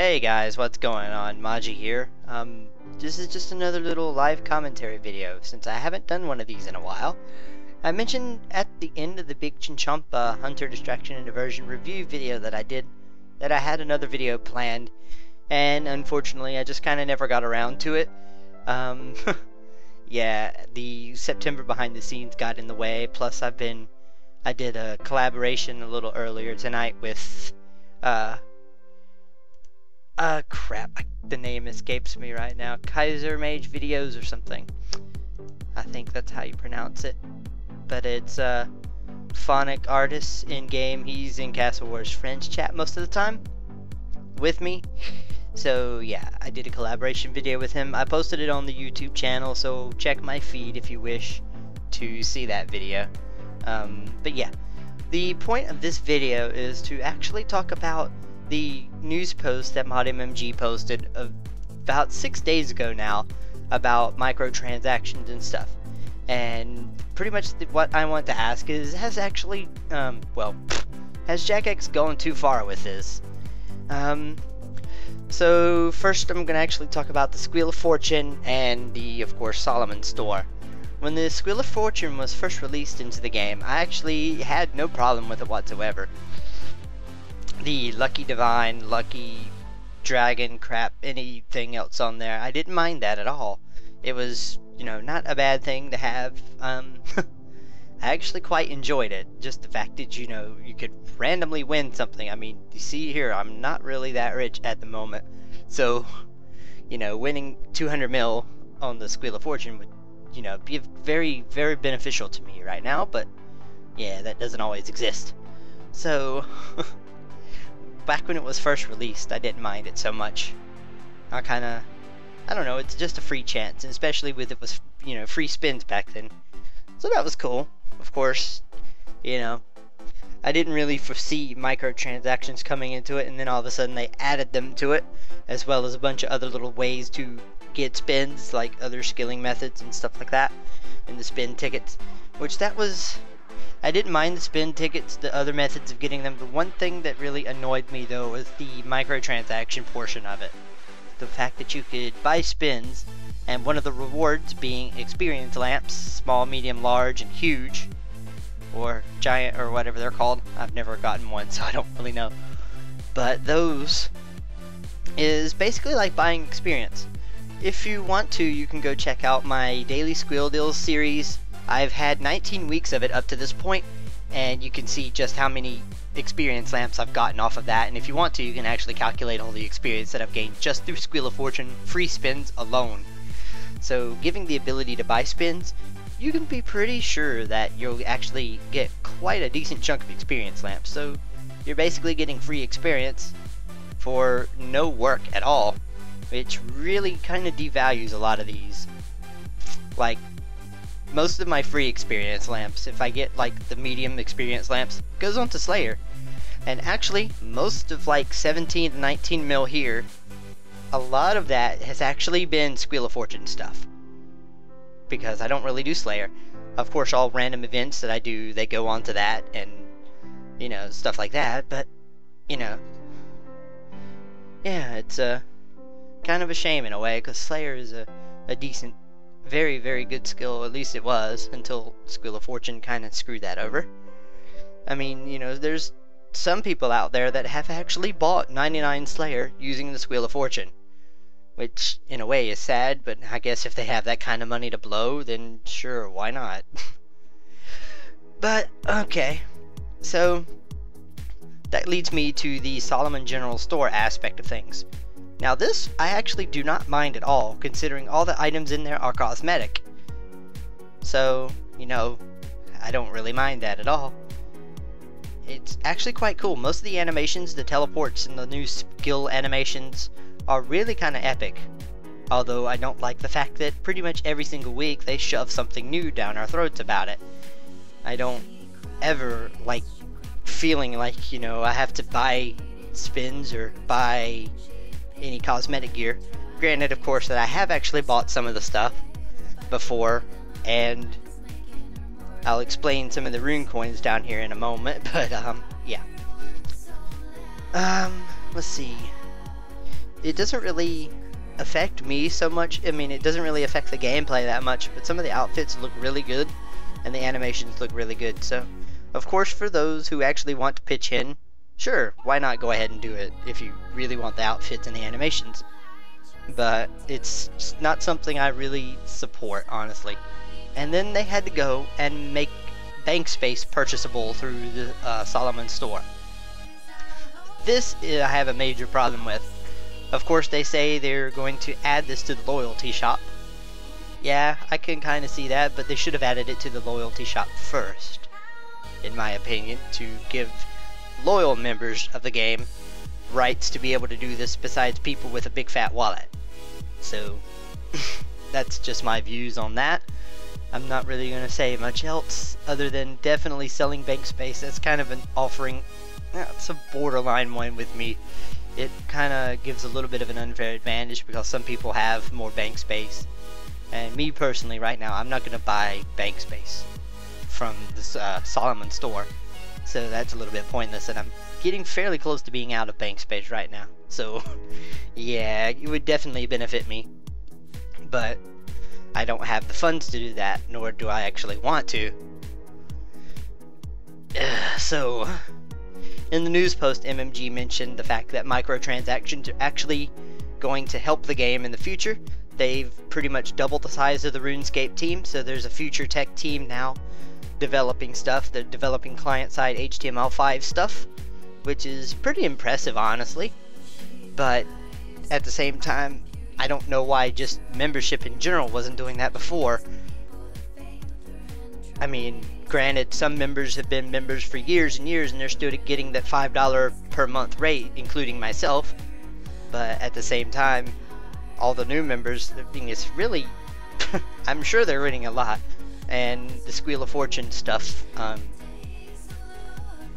Hey guys, what's going on? Maji here. This is just another little live commentary video since I haven't done one of these in a while. I mentioned at the end of the Big Chinchompa Hunter Distraction and Diversion review video that I did that I had another video planned, and unfortunately I just kind of never got around to it. Yeah, the September behind the scenes got in the way, plus I did a collaboration a little earlier tonight with crap, the name escapes me right now. Kaiser Mage Videos or something. I think that's how you pronounce it. But it's Phonic Artist in game. He's in Castle Wars Friends chat most of the time with me. So yeah, I did a collaboration video with him. I posted it on the YouTube channel, so check my feed if you wish to see that video. But yeah, the point of this video is to actually talk about the news post that ModMMG posted about 6 days ago now about microtransactions and stuff. And pretty much what I want to ask is, has actually, has JackX gone too far with this? So first I'm going to actually talk about the Squeal of Fortune and the, of course, Solomon store. When the Squeal of Fortune was first released into the game, I actually had no problem with it whatsoever. The Lucky Divine, Lucky Dragon crap, anything else on there, I didn't mind that at all. It was, you know, not a bad thing to have. I actually quite enjoyed it. Just the fact that, you know, you could randomly win something. I mean, you see here, I'm not really that rich at the moment. So, you know, winning 200 mil on the Squeal of Fortune would, you know, be very, very beneficial to me right now. But, yeah, that doesn't always exist. So, back when it was first released, I didn't mind it so much. I don't know, it's just a free chance, and especially with it was, you know, free spins back then. So that was cool. Of course, you know, I didn't really foresee microtransactions coming into it, and then all of a sudden they added them to it, as well as a bunch of other little ways to get spins, like other skilling methods and stuff like that, and the spin tickets, which that was... I didn't mind the spin tickets, the other methods of getting them. The one thing that really annoyed me though was the microtransaction portion of it. The fact that you could buy spins, and one of the rewards being experience lamps, small, medium, large, and huge, or giant, or whatever they're called. I've never gotten one, so I don't really know. But those is basically like buying experience. If you want to, you can go check out my Daily Squeal Deals series. I've had 19 weeks of it up to this point, and you can see just how many experience lamps I've gotten off of that. And if you want to, you can actually calculate all the experience that I've gained just through Squeal of Fortune free spins alone. So giving the ability to buy spins, you can be pretty sure that you'll actually get quite a decent chunk of experience lamps. So you're basically getting free experience for no work at all, which really kind of devalues a lot of these. Like, most of my free experience lamps, if I get like the medium experience lamps, goes on to Slayer. And actually, most of like 17 to 19 mil here, a lot of that has actually been Squeal of Fortune stuff. Because I don't really do Slayer. Of course, all random events that I do, they go on to that, and, you know, stuff like that. But, you know, yeah, it's kind of a shame in a way, because Slayer is a decent, very, very good skill, at least it was, until Squeal of Fortune kind of screwed that over. I mean, you know, there's some people out there that have actually bought 99 Slayer using the Squeal of Fortune, which in a way is sad, but I guess if they have that kind of money to blow, then sure, why not? But, okay, so that leads me to the Solomon General Store aspect of things. Now this, I actually do not mind at all, considering all the items in there are cosmetic. So, you know, I don't really mind that at all. It's actually quite cool. Most of the animations, the teleports, and the new skill animations are really kind of epic. Although I don't like the fact that pretty much every single week they shove something new down our throats about it. I don't ever like feeling like, you know, I have to buy spins or buy any cosmetic gear. Granted, of course, that I have actually bought some of the stuff before, and I'll explain some of the rune coins down here in a moment, but yeah. Let's see. it doesn't really affect me so much. I mean, it doesn't really affect the gameplay that much, but some of the outfits look really good and the animations look really good. So of course, for those who actually want to pitch in, sure, why not go ahead and do it if you really want the outfits and the animations. But it's just not something I really support, honestly. And then they had to go and make bank space purchasable through the Solomon store. This I have a major problem with. Of course, they say they're going to add this to the loyalty shop. Yeah, I can kind of see that, but they should have added it to the loyalty shop first, in my opinion, to give loyal members of the game rights to be able to do this besides people with a big fat wallet. So that's just my views on that. I'm not really going to say much else other than definitely selling bank space. That's kind of an offering. It's a borderline one with me. It kind of gives a little bit of an unfair advantage because some people have more bank space. And me personally right now, I'm not going to buy bank space from this Solomon store. So that's a little bit pointless, and I'm getting fairly close to being out of bank space right now. So yeah, it would definitely benefit me. But I don't have the funds to do that, nor do I actually want to. So in the news post, MMG mentioned the fact that microtransactions are actually going to help the game in the future. They've pretty much doubled the size of the RuneScape team, so there's a future tech team now developing stuff. They're developing client-side HTML5 stuff, which is pretty impressive, honestly. But at the same time, I don't know why just membership in general wasn't doing that before. I mean, granted, some members have been members for years and years, and they're still getting that $5 per month rate, including myself. But at the same time, all the new members, I mean, it's really, I'm sure they're winning a lot. And the Squeal of Fortune stuff,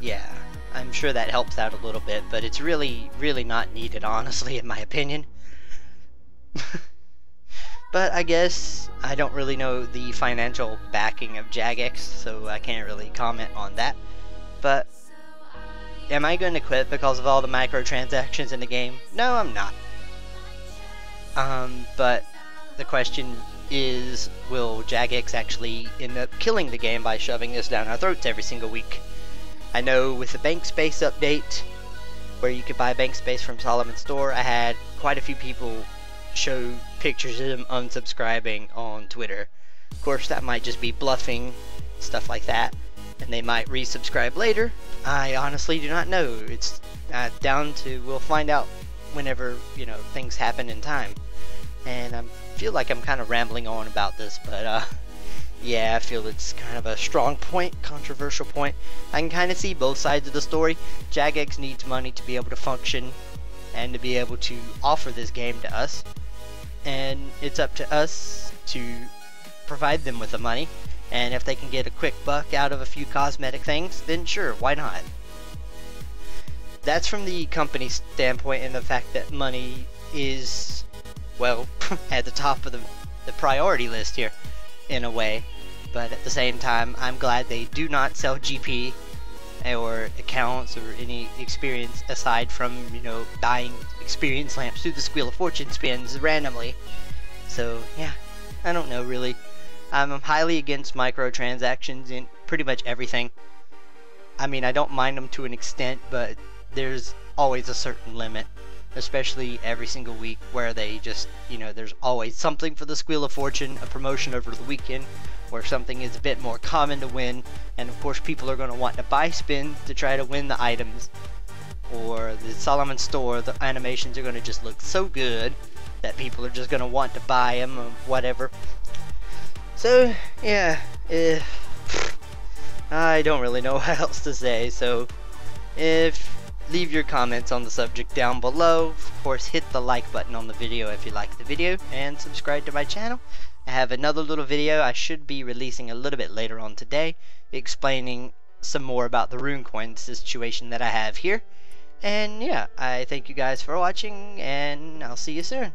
yeah, I'm sure that helps out a little bit, but it's really, really not needed, honestly, in my opinion. But I guess I don't really know the financial backing of Jagex, so I can't really comment on that. But am I going to quit because of all the microtransactions in the game? No, I'm not. But the question is, will Jagex actually end up killing the game by shoving this down our throats every single week? I know with the bank space update, where you could buy bank space from Solomon Store, I had quite a few people show pictures of them unsubscribing on Twitter. Of course, that might just be bluffing, stuff like that, and they might resubscribe later. I honestly do not know. It's down to, we'll find out whenever, you know, things happen in time. And I feel like I'm kind of rambling on about this, but yeah, I feel it's kind of a strong point, controversial point. I can kind of see both sides of the story. Jagex needs money to be able to function and to be able to offer this game to us. And it's up to us to provide them with the money. And if they can get a quick buck out of a few cosmetic things, then sure, why not? That's from the company standpoint, and the fact that money is, well, at the top of the priority list here, in a way. But at the same time, I'm glad they do not sell GP or accounts or any experience aside from, you know, buying experience lamps through the Squeal of Fortune spins randomly. So yeah, I don't know really. I'm highly against microtransactions in pretty much everything. I mean, I don't mind them to an extent, but there's always a certain limit, especially every single week, where they just, you know, there's always something for the Squeal of Fortune, a promotion over the weekend, where something is a bit more common to win, and of course people are going to want to buy spins to try to win the items. Or the Solomon Store, the animations are going to just look so good that people are just going to want to buy them or whatever. So yeah, I don't really know what else to say. So leave your comments on the subject down below. Of course, hit the like button on the video if you like the video, and subscribe to my channel. I have another little video I should be releasing a little bit later on today, explaining some more about the rune coin situation that I have here. And yeah, I thank you guys for watching, and I'll see you soon.